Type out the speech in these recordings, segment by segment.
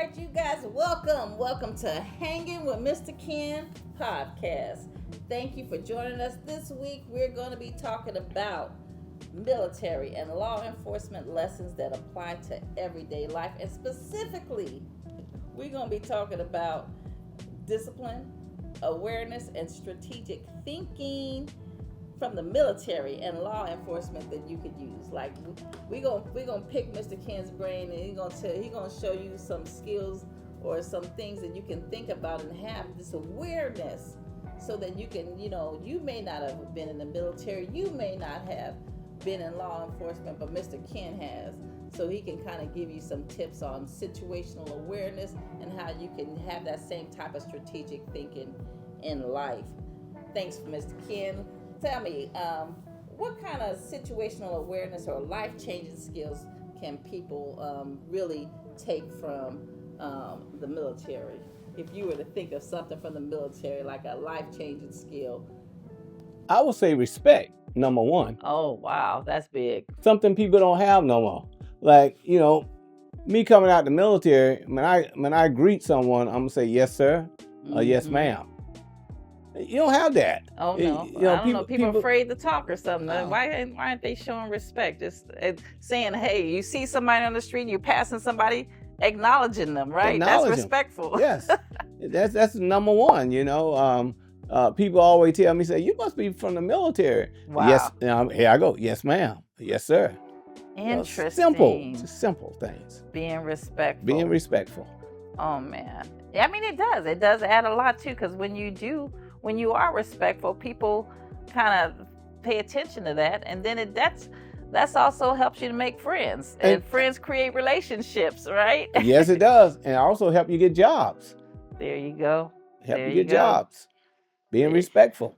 right, you guys, welcome to Hanging with Mr. Ken podcast. Thank you for joining us this week. We're going to be talking about military and law enforcement lessons that apply to everyday life, and specifically, we're going to be talking about discipline, awareness, and strategic thinking from the military and law enforcement that you could use. Like we're gonna pick Mr. Ken's brain, and he's gonna show you some skills or some things that you can think about and have this awareness, so that you can, you may not have been in the military, you may not have been in law enforcement, but Mr. Ken has. So he can kind of give you some tips on situational awareness and how you can have that same type of strategic thinking in life. Thanks, Mr. Ken. Tell me, what kind of situational awareness or life-changing skills can people really take from the military? If you were to think of something from the military, like a life-changing skill. I would say respect, number one. Oh, wow, that's big. Something people don't have no more. Like, me coming out the military, when I greet someone, I'm going to say, yes, sir, or yes, ma'am. You don't have that. Oh, no. I don't know. People are afraid to talk or something. Why aren't they showing respect? Just saying, hey, you see somebody on the street, you're passing somebody, acknowledging them, right? That's respectful. Yes. That's number one, people always tell me, say, you must be from the military. Wow. Yes. Here I go. Yes, ma'am. Yes, sir. Interesting. Simple things. Being respectful. Oh, man. I mean, it does. It does add a lot, too, because when you are respectful, people kind of pay attention to that, and then that's also helps you to make friends, and friends create relationships, right? Yes, it does, and also help you get jobs. There you go. Jobs. Being respectful.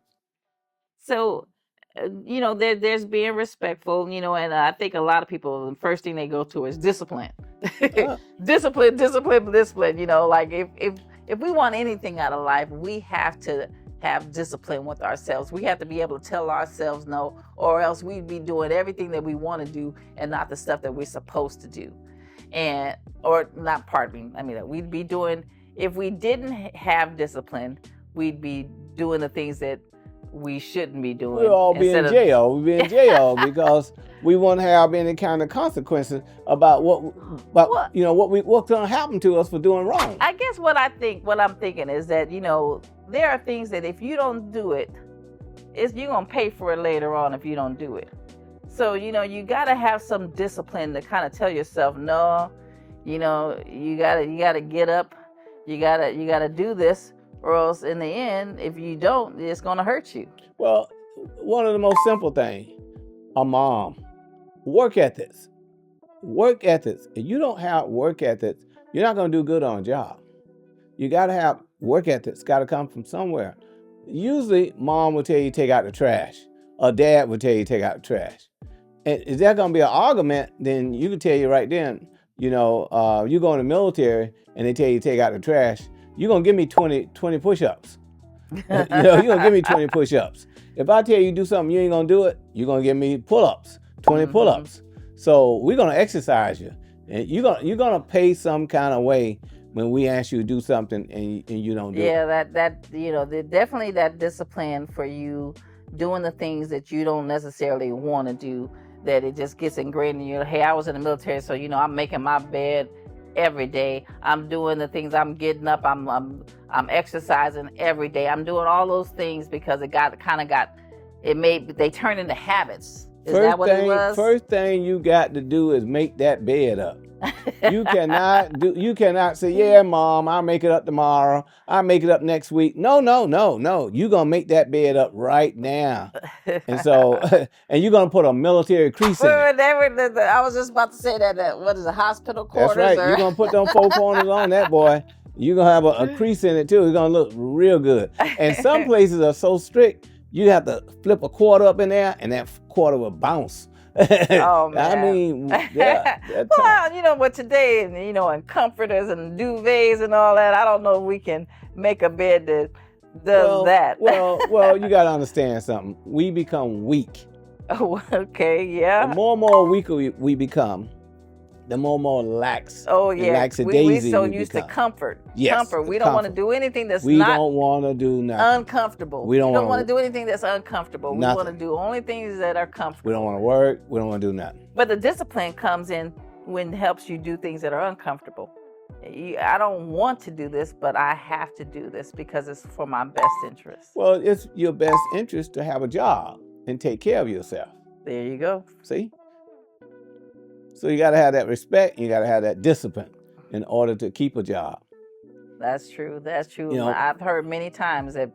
So, there's being respectful, and I think a lot of people, the first thing they go to is discipline. Discipline. Like if we want anything out of life, we have to have discipline with ourselves. We have to be able to tell ourselves no, or else we'd be doing everything that we want to do and not the stuff that we're supposed to do. We'd be doing, if we didn't have discipline, we'd be doing the things that we shouldn't be doing. We'll all be in jail. We'll be in jail because we won't have any kind of consequences about what's going to happen to us for doing wrong. I guess what I'm thinking is that, there are things that if you don't do it, you're going to pay for it later on if you don't do it. So, you got to have some discipline to kind of tell yourself, no, you got to get up, you got to do this, or else in the end, if you don't, it's going to hurt you. Well, one of the most simple things, a mom, work ethics. If you don't have work ethics, you're not going to do good on a job. You got to have work ethics. Got to come from somewhere. Usually, mom will tell you take out the trash, or dad will tell you take out the trash. And is that going to be an argument? Then you can tell you right then, you go in the military and they tell you take out the trash. You're going to give me 20 push-ups. You're going to give me 20 push-ups. If I tell you do something, you ain't going to do it, you're going to give me pull-ups, 20 pull-ups. So we're going to exercise you. And you're going to pay some kind of way when we ask you to do something and you don't do it. Yeah, definitely that discipline for you doing the things that you don't necessarily want to do, that it just gets ingrained in you. Hey, I was in the military, so, I'm making my bed every day. I'm doing the things. I'm getting up. I'm exercising every day. I'm doing all those things because they turn into habits. Is that what it was? First thing you got to do is make that bed up. You cannot say, yeah, mom, I'll make it up tomorrow. I'll make it up next week. No. You're going to make that bed up right now. And so, and you're going to put a military crease in it. I was just about to say that, what is it, hospital quarters? That's right. You're going to put them 4 corners on that, boy. You're going to have a crease in it, too. It's going to look real good. And some places are so strict, you have to flip a quarter up in there, and that quarter will bounce. Oh, man. I mean, yeah. Well, but today, and comforters and duvets and all that, I don't know if we can make a bed that does that. Well, you got to understand something. We become weak. Oh, okay, yeah. The more and more weaker we become, the more lax Oh and yeah, we lackadaisy so we used to become. comfort. Yes, Comfort. We don't want to comfort. do anything that's We not don't want to do nothing. uncomfortable. We don't want want to do anything that's uncomfortable. We want to nothing. do only things that are comfortable. We don't want to work. We don't want to do nothing. But the discipline comes in when it helps you do things that are uncomfortable. I don't want to do this, but I have to do this because it's for my best interest. Well, it's your best interest to have a job and take care of yourself. There you go. See? So you got to have that respect. You got to have that discipline in order to keep a job. That's true. That's true. You know, I've heard many times that,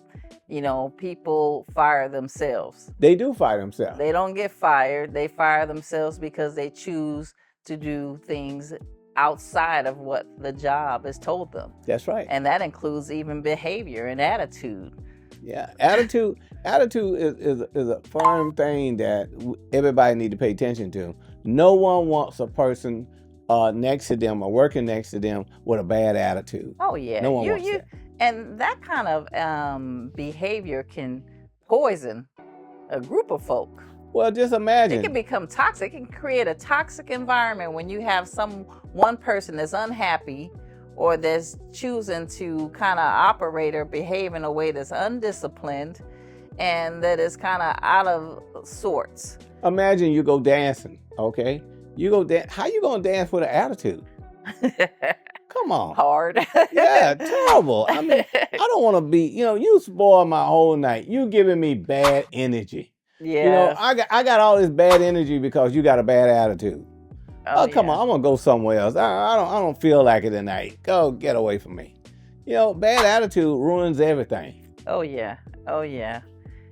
people fire themselves. they do fire themselves. They don't get fired. They fire themselves because they choose to do things outside of what the job has told them. That's right. And that includes even behavior and attitude. Yeah, attitude is a firm thing that everybody need to pay attention to. No one wants a person next to them or working next to them with a bad attitude. Oh yeah, No one wants that. And that kind of behavior can poison a group of folk. Well, just imagine. It can become toxic. It can create a toxic environment when you have one person that's unhappy or that's choosing to kind of operate or behave in a way that's undisciplined and that is kind of out of sorts. Imagine you go dancing, okay? You go dance. How you gonna dance with an attitude? Come on. Hard. Yeah, terrible. I mean, I don't want to be. You spoil my whole night. You giving me bad energy. Yeah. I got all this bad energy because you got a bad attitude. Oh, come yeah. on, I'm gonna go somewhere else. I don't feel like it tonight. Go get away from me. Bad attitude ruins everything. Oh yeah. Oh yeah.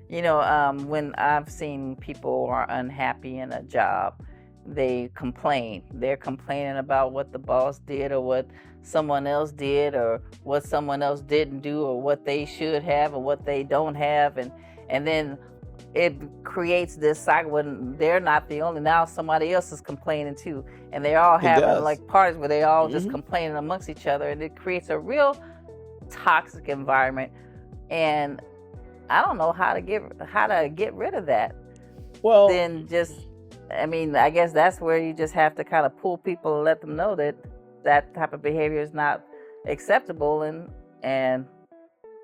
When I've seen people are unhappy in a job, they complain. They're complaining about what the boss did or what someone else did or what someone else didn't do or what they should have or what they don't have, and then it creates this cycle when they're not the only. Now somebody else is complaining too, and they're all having like parties where they all just complaining amongst each other, and it creates a real toxic environment. And I don't know how to get rid of that. Well, then I guess that's where you just have to kind of pull people and let them know that type of behavior is not acceptable, and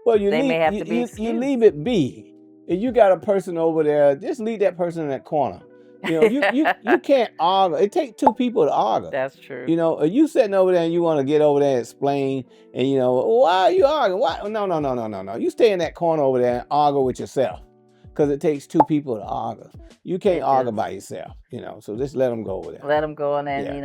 may have to be excused. You leave it be. If you got a person over there, just leave that person in that corner. You can't argue. It takes two people to argue. That's true. If you sitting over there and you want to get over there and explain, and why are you arguing? Why? No. You stay in that corner over there and argue with yourself, because it takes two people to argue. You can't argue by yourself. So just let them go over there. Let them go, and then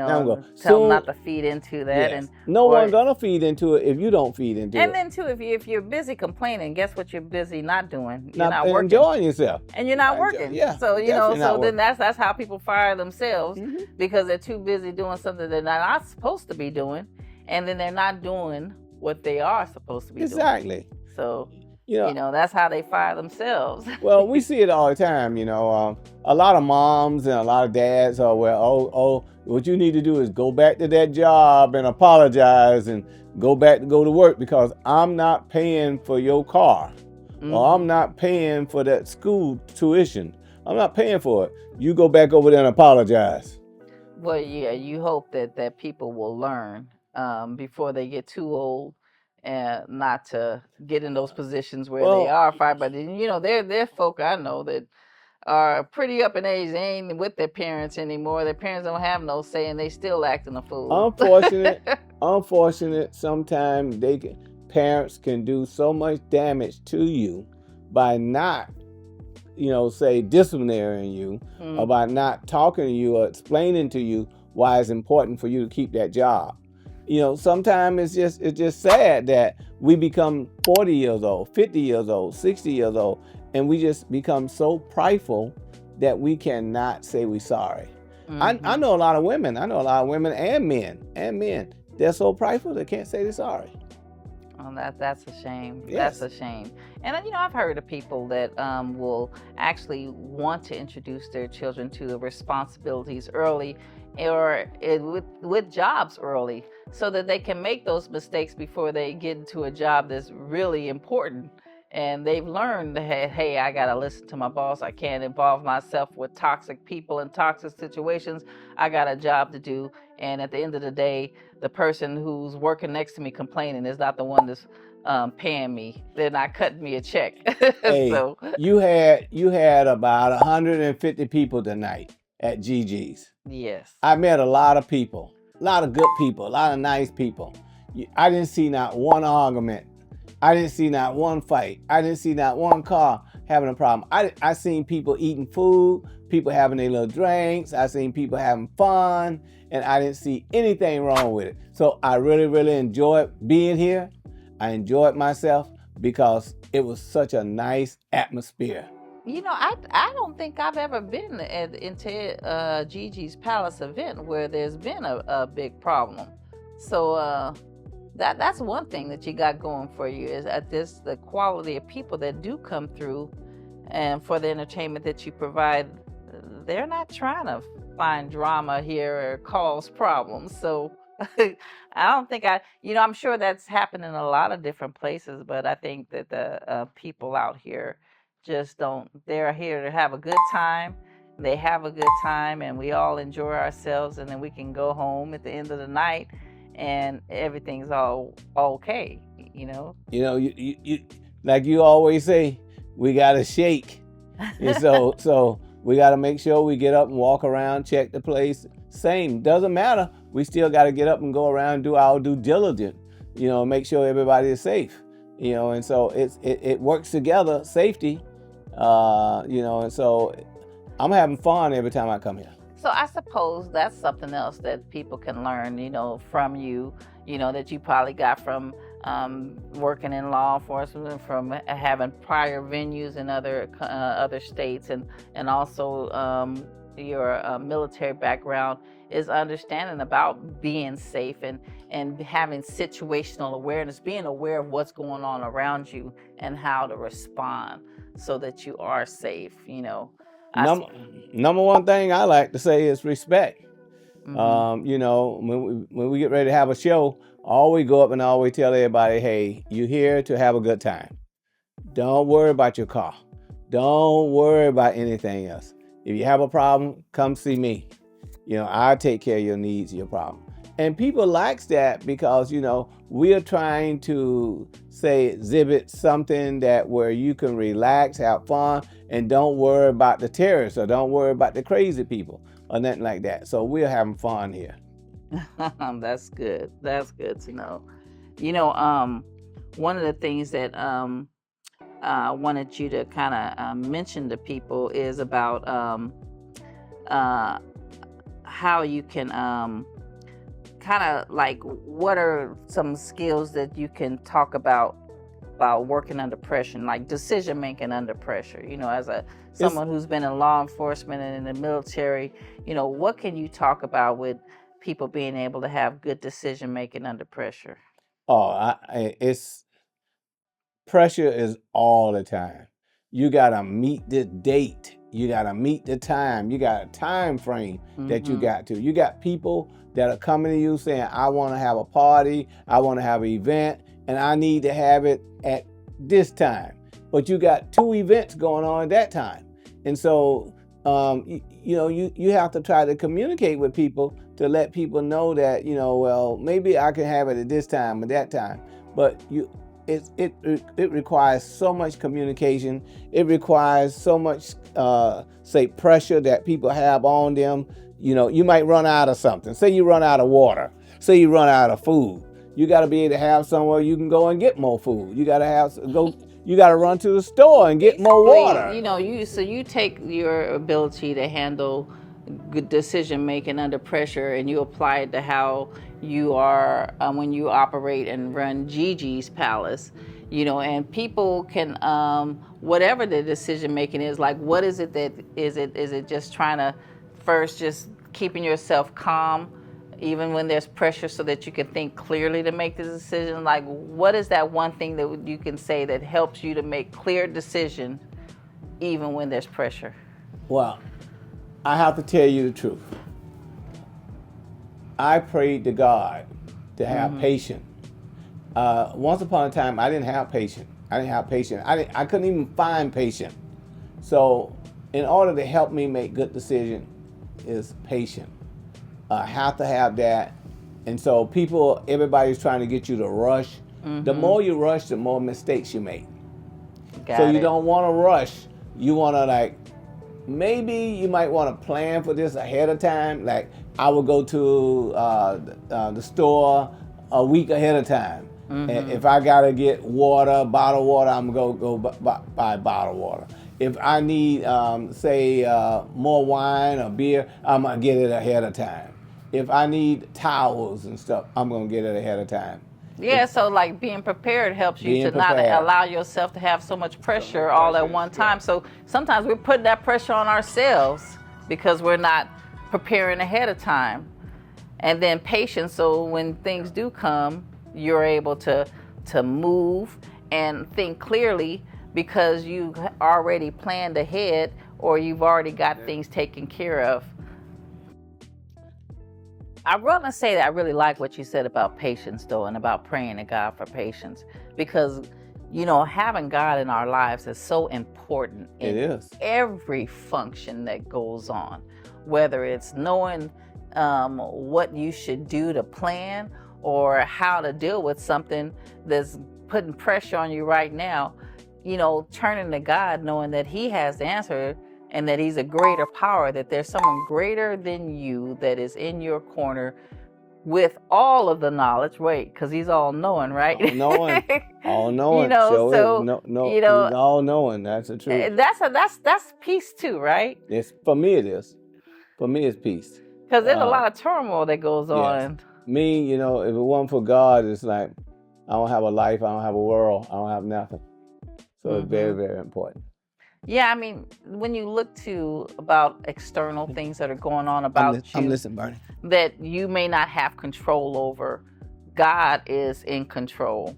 tell them not to feed into that. Yes. And no one's gonna feed into it if you don't feed into it. And then too, if you're busy complaining, guess what? You're busy not doing. You're not working. Enjoying yourself. And you're not working. Yeah. So then that's how people fire themselves, because they're too busy doing something they're not supposed to be doing, and then they're not doing what they are supposed to be doing. Exactly. So. That's how they fire themselves. Well, we see it all the time. A lot of moms and a lot of dads are, what you need to do is go back to that job and apologize and go to work, because I'm not paying for your car, or I'm not paying for that school tuition. I'm not paying for it. You go back over there and apologize. Well, yeah, you hope that people will learn before they get too old, and not to get in those positions where they are fired. But they're folk I know that are pretty up in age. They ain't with their parents anymore. Their parents don't have no say, and they still acting a fool. Unfortunate. Sometimes parents can do so much damage to you by not, say disciplining you, or by not talking to you or explaining to you why it's important for you to keep that job. Sometimes it's just sad that we become 40 years old, 50 years old, 60 years old, and we just become so prideful that we cannot say we're sorry. I know a lot of women. I know a lot of women and men. They're so prideful they can't say they're sorry. Oh, that's a shame. Yes. That's a shame. And I've heard of people that will actually want to introduce their children to the responsibilities early, or with jobs early, so that they can make those mistakes before they get into a job that's really important, and they've learned that, hey, I gotta listen to my boss. I can't involve myself with toxic people and toxic situations. I got a job to do, and at the end of the day, the person who's working next to me complaining is not the one that's paying me. They're not cutting me a check. Hey, So you had about 150 people tonight at GG's. yes. I met a lot of people, a lot of good people, a lot of nice people. I didn't see not one argument. I didn't see not one fight. I didn't see not one car having a problem. I seen people eating food, people having their little drinks. I seen people having fun, and I didn't see anything wrong with it. So I really, really enjoyed being here. I enjoyed myself because it was such a nice atmosphere. You know, I don't think I've ever been into Gigi's Palace event where there's been a big problem. So that's one thing that you got going for you is at this the quality of people that do come through, and for the entertainment that you provide, they're not trying to find drama here or cause problems. So I don't think I'm sure that's happened in a lot of different places, but I think that the people out here just don't, they're here to have a good time. They have a good time, and we all enjoy ourselves, and then we can go home at the end of the night and everything's all okay, you know? You like you always say, we gotta shake. And so we gotta make sure we get up and walk around, check the place. Same, doesn't matter. We still gotta get up and go around and do our due diligence, make sure everybody is safe. And so it works together, safety, and so I'm having fun every time I come here. So I suppose that's something else that people can learn, from you, that you probably got from working in law enforcement, from having prior venues in other states, and also your military background is understanding about being safe and having situational awareness, being aware of what's going on around you and how to respond so that you are safe, Number one thing I like to say is respect. Mm-hmm. When we get ready to have a show, I always go up and I always tell everybody, hey, you're here to have a good time. Don't worry about your car. Don't worry about anything else. If you have a problem, come see me. I'll take care of your needs, your problem. And people likes that because, we are trying to exhibit something that where you can relax, have fun, and don't worry about the terrorists or don't worry about the crazy people or nothing like that. So we're having fun here. That's good. That's good to know. One of the things that I wanted you to kind of mention to people is about how you can kind of like what are some skills that you can talk about working under pressure, like decision making under pressure, as someone who's been in law enforcement and in the military, what can you talk about with people being able to have good decision making under pressure? It's pressure is all the time. You gotta meet the date. You gotta meet the time. You got a time frame that you got to. You got people that are coming to you saying, I want to have a party, I want to have an event, and I need to have it at this time. But you got 2 events going on at that time. And so, you have to try to communicate with people to let people know that, well, maybe I can have it at this time or that time. But it requires so much communication. It requires so much, pressure that people have on them. You might run out of something. Say you run out of water. Say you run out of food. You got to be able to have somewhere you can go and get more food. You got to run to the store and get more water. You take your ability to handle good decision making under pressure and you apply it to how you are when you operate and run Gigi's Palace, and people can whatever the decision making is, like what is it that is it just trying to first just keeping yourself calm even when there's pressure so that you can think clearly to make the decision? Like what is that one thing that you can say that helps you to make clear decision even when there's pressure? Well, I have to tell you the truth. I prayed to God to have patience. Once upon a time, I didn't have patience. I didn't have patience. I couldn't even find patience. So in order to help me make good decisions is patience. I have to have that. And so everybody's trying to get you to rush. The more you rush, the more mistakes you make. So you don't want to rush. You want to maybe you might want to plan for this ahead of time. Like I would go to the store a week ahead of time. And if I gotta get bottled water, I'm gonna go buy bottled water. If I need, more wine or beer, I'm gonna get it ahead of time. If I need towels and stuff, I'm gonna get it ahead of time. Yeah, so like being prepared helps you to not allow yourself to have so much pressure all at one time. So sometimes we're putting that pressure on ourselves because we're not preparing ahead of time. And then patience, so when things do come, you're able to move and think clearly because you already planned ahead or you've already got things taken care of. I want to say that I really like what you said about patience, though, and about praying to God for patience, because, having God in our lives is so important in every function that goes on, whether it's knowing what you should do to plan or how to deal with something that's putting pressure on you right now, turning to God, knowing that He has the answer and that He's a greater power, that there's someone greater than you that is in your corner with all of the knowledge. Because He's all knowing, right? All knowing. He's all knowing. That's the truth. That's peace too, right? Yes, for me it is. For me it's peace. Because there's a lot of turmoil that goes on. Yes. Me, if it wasn't for God, it's like I don't have a life, I don't have a world, I don't have nothing. So it's very, very important. Yeah, I mean, when you look about external things that are going on about you, I'm listening, Bernie, that you may not have control over, God is in control.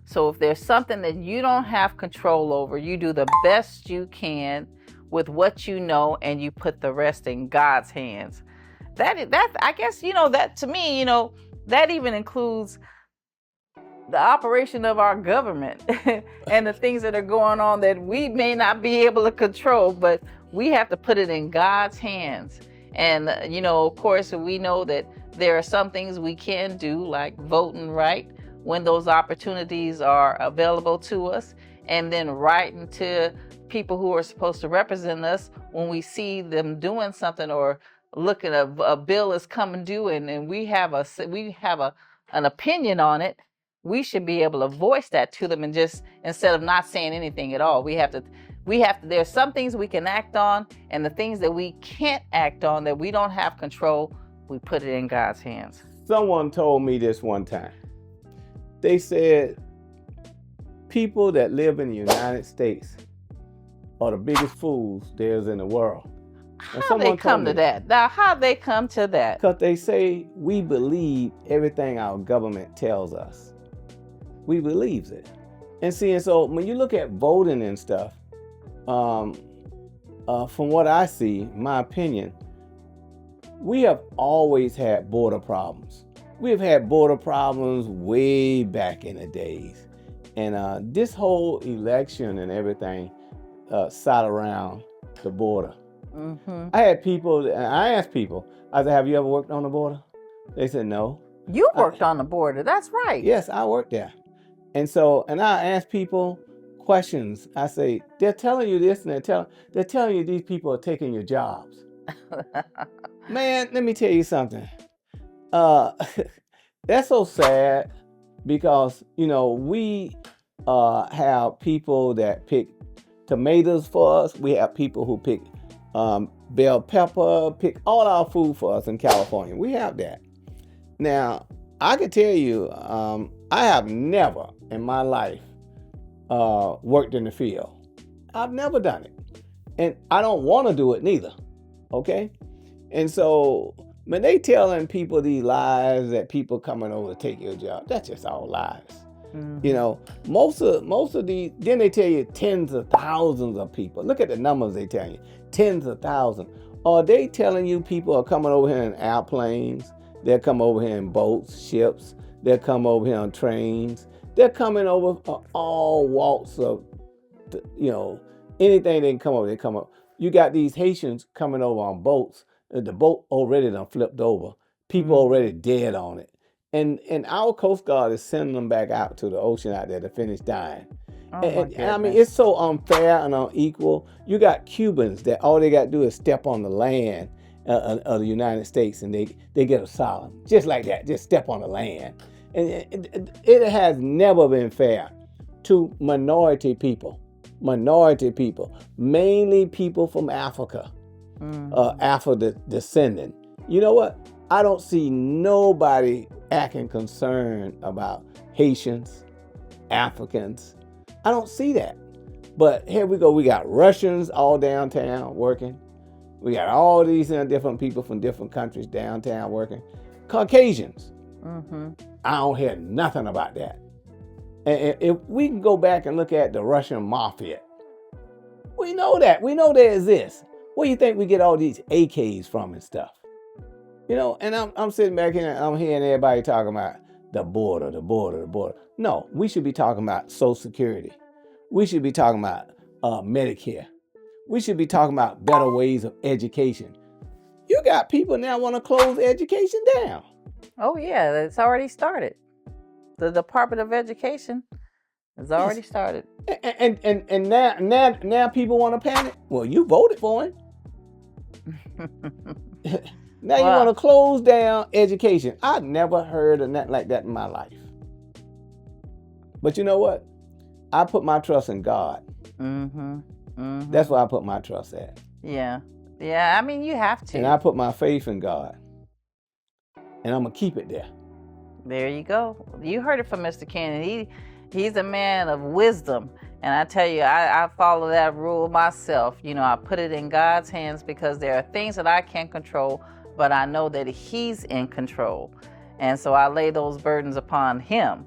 So if there's something that you don't have control over, you do the best you can with what you know, and you put the rest in God's hands. That I guess, that to me, that even includes the operation of our government and the things that are going on that we may not be able to control, but we have to put it in God's hands. And, of course, we know that there are some things we can do, like voting right when those opportunities are available to us, and then writing to people who are supposed to represent us when we see them doing something, or looking a bill is coming due and we have an opinion on it. We should be able to voice that to them, and just instead of not saying anything at all, we have to, there's some things we can act on, and the things that we can't act on, that we don't have control, we put it in God's hands. Someone told me this one time. They said people that live in the United States are the biggest fools there's in the world. How they come to that? Now, how they come to that? Because they say we believe everything our government tells us. We believe it. And so when you look at voting and stuff, from what I see, my opinion, we have always had border problems. We've had border problems way back in the days. And this whole election and everything sat around the border. Mm-hmm. I asked people, I said, have you ever worked on the border? They said, no. You worked on the border, that's right. Yes, I worked there. And I ask people questions. I say, they're telling you this, and they're telling you these people are taking your jobs. Man, let me tell you something. That's so sad, because, we have people that pick tomatoes for us. We have people who pick bell pepper, pick all our food for us in California. We have that. Now, I can tell you, I have never in my life worked in the field. I've never done it. And I don't want to do it neither. Okay? And so when they telling people these lies that people coming over to take your job, that's just all lies. Mm-hmm. Most of these, then they tell you tens of thousands of people. Look at the numbers they tell you. Tens of thousands. Are they telling you people are coming over here in airplanes? They'll come over here in boats, ships. They'll come over here on trains. They're coming over from all walks of, anything they can come over, they come up. You got these Haitians coming over on boats. The boat already done flipped over. People already dead on it. And our Coast Guard is sending them back out to the ocean out there to finish dying. Oh my And I mean, goodness. it's so unfair and unequal. You got Cubans that all they got to do is step on the land of the United States and they get asylum. Just like that, just step on the land. And it has never been fair to minority people, mainly people from Africa, Africa descendant. You know what? I don't see nobody acting concerned about Haitians, Africans. I don't see that. But here we go. We got Russians all downtown working. We got all these different people from different countries downtown working. Caucasians. I don't hear nothing about that. And if we can go back and look at the Russian mafia, we know that. We know they exist. Where do you think we get all these AKs from and stuff? And I'm sitting back here and I'm hearing everybody talking about the border. No, we should be talking about Social Security. We should be talking about Medicare. We should be talking about better ways of education. You got people now want to close education down. Oh yeah, it's already started. The Department of Education has already started. And now people want to panic. Well, you voted for him. Now you want to close down education. I've never heard of nothing like that in my life. But you know what? I put my trust in God. That's where I put my trust at. Yeah. I mean, you have to. And I put my faith in God. And I'm going to keep it there. There you go. You heard it from Mr. Ken. He's a man of wisdom. And I tell you, I follow that rule myself. I put it in God's hands because there are things that I can't control, but I know that He's in control. And so I lay those burdens upon Him.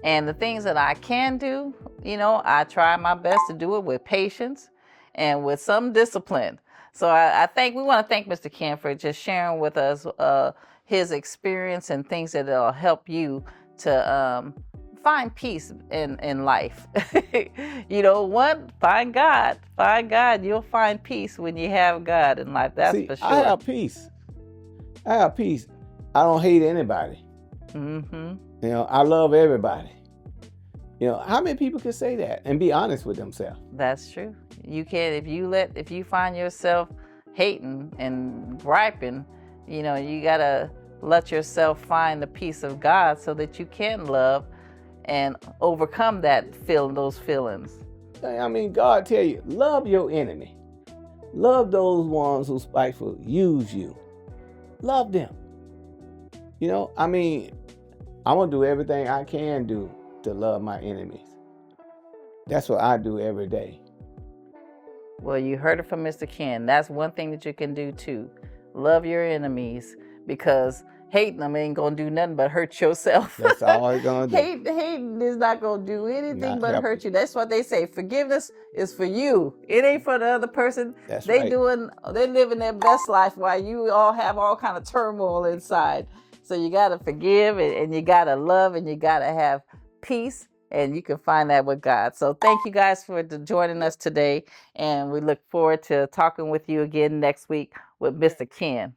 And the things that I can do, I try my best to do it with patience and with some discipline. So I think we want to thank Mr. Ken for just sharing with us his experience and things that will help you to find peace in life. Find God. Find God. You'll find peace when you have God in life. That's for sure. I have peace. I don't hate anybody. I love everybody. How many people can say that and be honest with themselves? That's true. You can, if you find yourself hating and griping, you gotta let yourself find the peace of God so that you can love and overcome those feelings. I mean, God tell you, love your enemy. Love those ones who spiteful use you. Love them. I'm gonna do everything I can do to love my enemies. That's what I do every day. Well, you heard it from Mr. Ken. That's one thing that you can do too. Love your enemies, because hating them ain't gonna do nothing but hurt yourself. That's all it's gonna do. Hating is not gonna do anything but hurt you. That's what they say. Forgiveness is for you. It ain't for the other person. That's They're right. living their best life while you all have all kind of turmoil inside. So you gotta forgive and you gotta love and you gotta have peace. And you can find that with God. So thank you guys for joining us today. And we look forward to talking with you again next week with Mr. Ken.